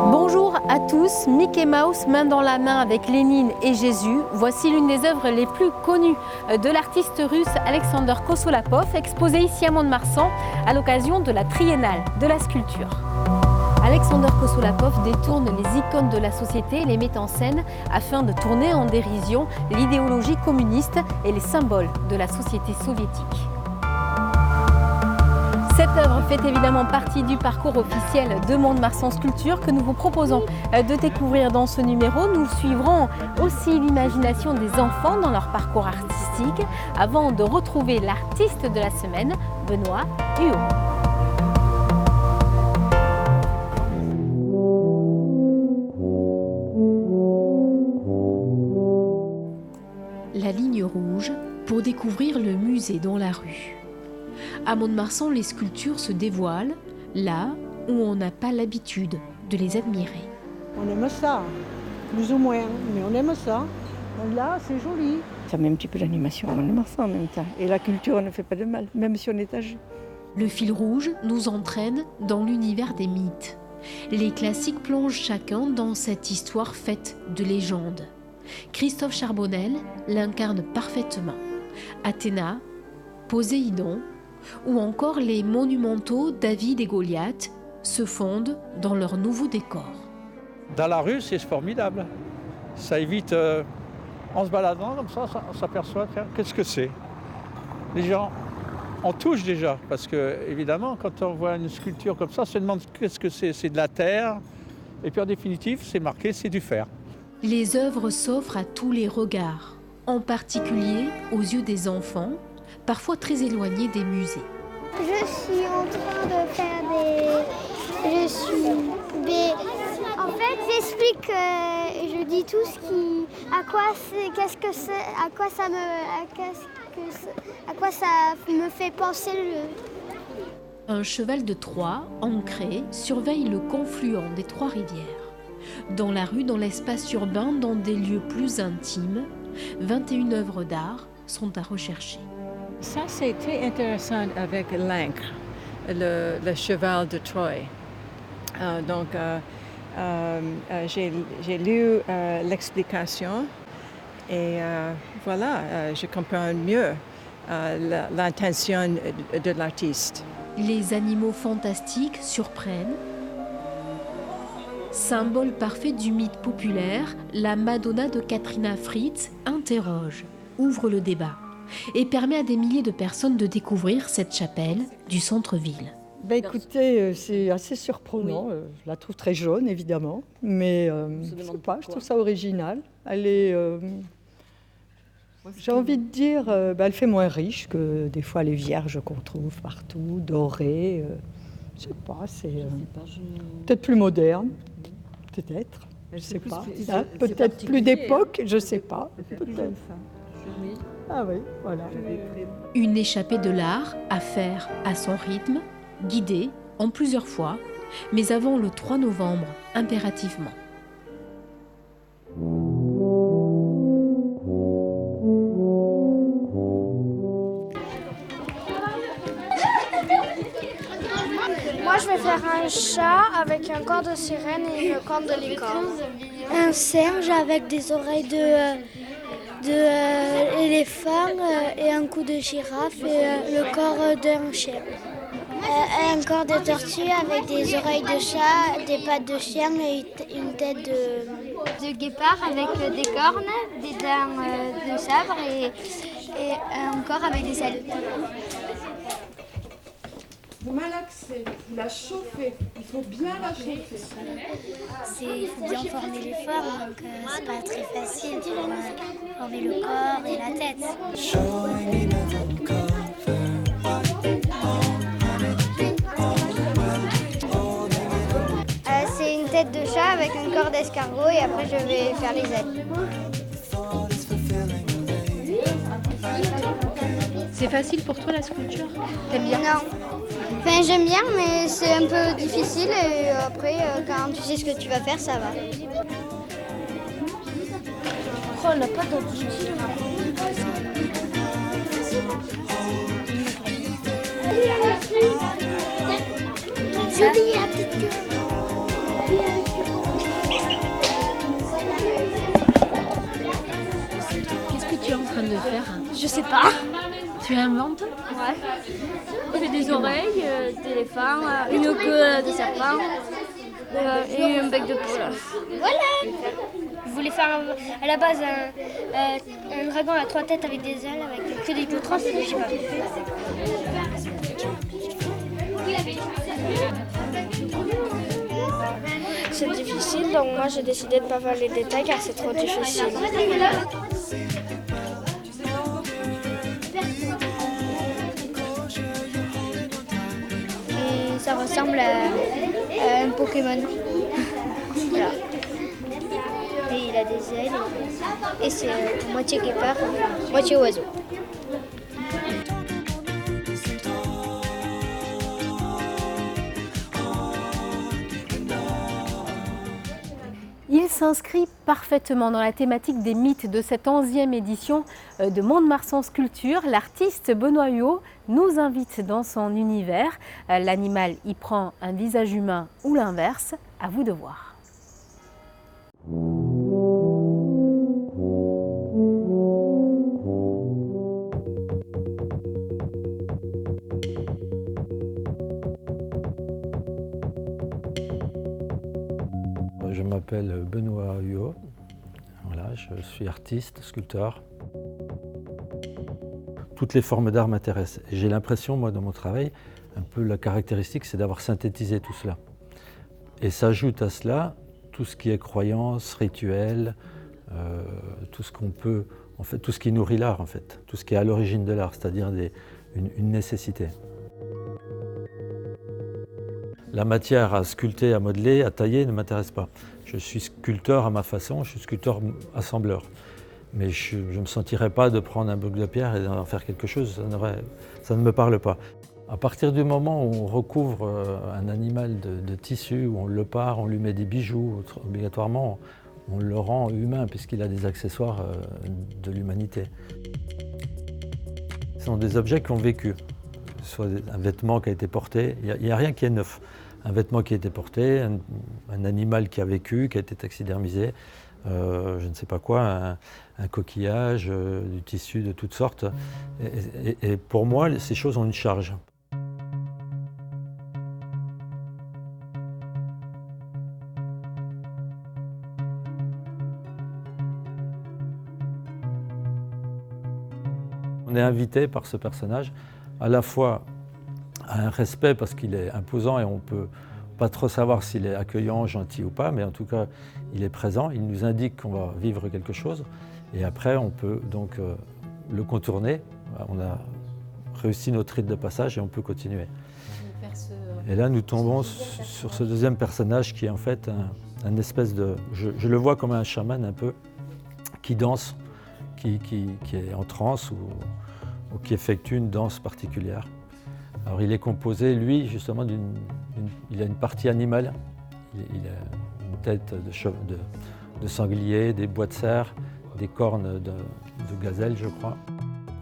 Bonjour à tous, Mickey Mouse main dans la main avec Lénine et Jésus. Voici l'une des œuvres les plus connues de l'artiste russe Alexander Kosolapov, exposée ici à Mont-de-Marsan à l'occasion de la Triennale de la sculpture. Alexander Kosolapov détourne les icônes de la société et les met en scène afin de tourner en dérision l'idéologie communiste et les symboles de la société soviétique. Cette œuvre fait évidemment partie du parcours officiel de Mont-de-Marsan Sculpture que nous vous proposons de découvrir dans ce numéro. Nous suivrons aussi l'imagination des enfants dans leur parcours artistique avant de retrouver l'artiste de la semaine, Benoît Huot. La ligne rouge pour découvrir le musée dans la rue. À Mont-de-Marsan, les sculptures se dévoilent là où on n'a pas l'habitude de les admirer. On aime ça, plus ou moins, mais on aime ça. Là, c'est joli. Ça met un petit peu l'animation à Mont-de-Marsan en même temps. Et la culture ne fait pas de mal, même si on est âgé. Le fil rouge nous entraîne dans l'univers des mythes. Les classiques plongent chacun dans cette histoire faite de légendes. Christophe Charbonnel l'incarne parfaitement. Athéna, Poséidon, ou encore les monumentaux David et Goliath se fondent dans leur nouveau décor. Dans la rue, c'est formidable. Ça évite, en se baladant comme ça, on s'aperçoit, qu'est-ce que c'est? Les gens, on touche déjà, parce que évidemment, quand on voit une sculpture comme ça, on se demande qu'est-ce que c'est? C'est de la terre, et puis en définitive, c'est marqué, c'est du fer. Les œuvres s'offrent à tous les regards, en particulier aux yeux des enfants, parfois très éloignés des musées. Je suis en train de faire En fait, j'explique, je dis tout ce qui... à quoi ça me fait penser Un cheval de Troie, ancré, surveille le confluent des trois rivières. Dans la rue, dans l'espace urbain, dans des lieux plus intimes, 21 œuvres d'art sont à rechercher. Ça, c'est très intéressant avec l'encre, le cheval de Troie. J'ai lu l'explication et voilà, je comprends mieux l'intention de l'artiste. Les animaux fantastiques surprennent. Symbole parfait du mythe populaire, la Madonna de Katrina Fritz interroge, ouvre le débat et permet à des milliers de personnes de découvrir cette chapelle du centre-ville. Écoutez, c'est assez surprenant. Oui. Je la trouve très jaune, évidemment, mais je sais pas, je trouve ça original. Elle est, j'ai envie de dire, elle fait moins riche que des fois les vierges qu'on trouve partout, dorées. Je sais pas, c'est peut-être plus moderne, peut-être. Je sais pas. Peut-être plus d'époque, je sais pas. Peut-être. Ah oui, voilà. Une échappée de l'art à faire à son rythme, guidée en plusieurs fois, mais avant le 3 novembre, impérativement. Moi, je vais faire un chat avec un corps de sirène et une corne de licorne. Un singe avec des oreilles d'éléphant et un cou de girafe et le corps d'un chien. Un corps de tortue avec des oreilles de chat, des pattes de chien et une tête de guépard avec des cornes, des dents de sabre et un corps avec des ailes. Vous malaxez, vous la chauffez, il faut bien la chauffer. Il faut bien former les formes, donc c'est pas très facile de former le corps et la tête. C'est une tête de chat avec un corps d'escargot et après je vais faire les ailes. C'est facile pour toi la sculpture? T'aimes bien? Non. Enfin, j'aime bien, mais c'est un peu difficile et après, quand tu sais ce que tu vas faire, ça va. Oh, elle n'a pas d'objectif. jolie la petite queue. Qu'est-ce que tu es en train de faire? Je sais pas. Tu inventes? Ouais. J'ai des oreilles d'éléphant, une queue de serpent et un bec de poule. Voilà. Je voulais faire à la base un dragon à 3 têtes avec des ailes, avec que des queues trans et des cheveux. C'est difficile, donc moi j'ai décidé de ne pas faire les détails car c'est trop difficile. Et ça ressemble à un Pokémon. Voilà. Et il a des ailes et c'est moitié guépard, moitié oiseau. Il s'inscrit parfaitement dans la thématique des mythes de cette 11e édition de Mont-de-Marsan Sculpture. L'artiste Benoît Huot nous invite dans son univers. L'animal y prend un visage humain ou l'inverse, à vous de voir. Je m'appelle Benoît Huot, voilà, je suis artiste, sculpteur. Toutes les formes d'art m'intéressent. J'ai l'impression, moi, dans mon travail, un peu la caractéristique, c'est d'avoir synthétisé tout cela. Et s'ajoute à cela tout ce qui est croyance, rituel, tout ce qu'on peut, en fait, tout ce qui nourrit l'art, en fait, tout ce qui est à l'origine de l'art, c'est-à-dire une nécessité. La matière à sculpter, à modeler, à tailler ne m'intéresse pas. Je suis sculpteur à ma façon, je suis sculpteur assembleur. Mais je ne me sentirais pas de prendre un bloc de pierre et d'en faire quelque chose, ça ne me parle pas. À partir du moment où on recouvre un animal de tissu, où on le pare, on lui met des bijoux, obligatoirement, on le rend humain puisqu'il a des accessoires de l'humanité. Ce sont des objets qui ont vécu. Soit un vêtement qui a été porté, il n'y a rien qui est neuf. Un vêtement qui a été porté, un animal qui a vécu, qui a été taxidermisé, je ne sais pas quoi, un coquillage, du tissu de toutes sortes. Et pour moi, ces choses ont une charge. On est invité par ce personnage à la fois à un respect parce qu'il est imposant et on ne peut pas trop savoir s'il est accueillant, gentil ou pas, mais en tout cas, il est présent, il nous indique qu'on va vivre quelque chose et après, on peut donc le contourner. On a réussi notre rite de passage et on peut continuer. Et là, nous tombons sur ce deuxième personnage qui est en fait un espèce de... Je le vois comme un chaman un peu, qui danse, qui est en transe ou qui effectue une danse particulière. Alors il est composé, lui, justement, il a une partie animale. Il a une tête de sanglier, des bois de cerf, des cornes de gazelle, je crois.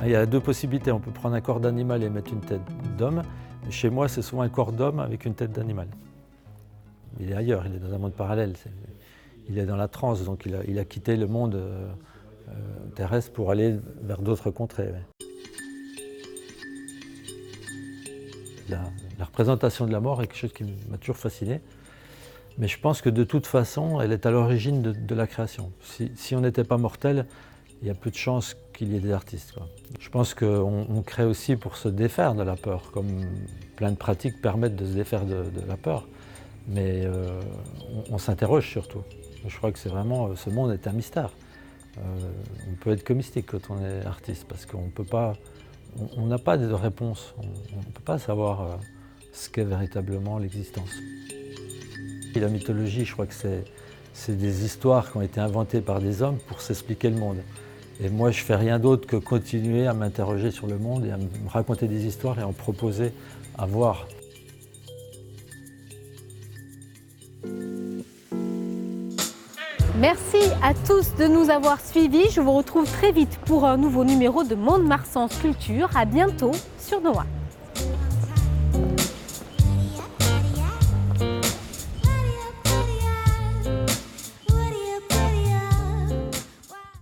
Il y a deux possibilités. On peut prendre un corps d'animal et mettre une tête d'homme. Chez moi, c'est souvent un corps d'homme avec une tête d'animal. Il est ailleurs, il est dans un monde parallèle. Il est dans la transe, donc il a quitté le monde terrestre pour aller vers d'autres contrées. La représentation de la mort est quelque chose qui m'a toujours fasciné. Mais je pense que de toute façon, elle est à l'origine de la création. Si on n'était pas mortel, il y a peu de chances qu'il y ait des artistes, quoi. Je pense qu'on crée aussi pour se défaire de la peur, comme plein de pratiques permettent de se défaire de la peur. Mais on s'interroge surtout. Je crois que c'est vraiment, ce monde est un mystère. On peut être que mystique quand on est artiste, parce qu'on peut pas... On n'a pas de réponse, on ne peut pas savoir ce qu'est véritablement l'existence. La mythologie, je crois que c'est des histoires qui ont été inventées par des hommes pour s'expliquer le monde. Et moi, je ne fais rien d'autre que continuer à m'interroger sur le monde et à me raconter des histoires et à en proposer à voir. Merci à tous de nous avoir suivis. Je vous retrouve très vite pour un nouveau numéro de Mont-de-Marsan Sculpture. À bientôt sur Noah.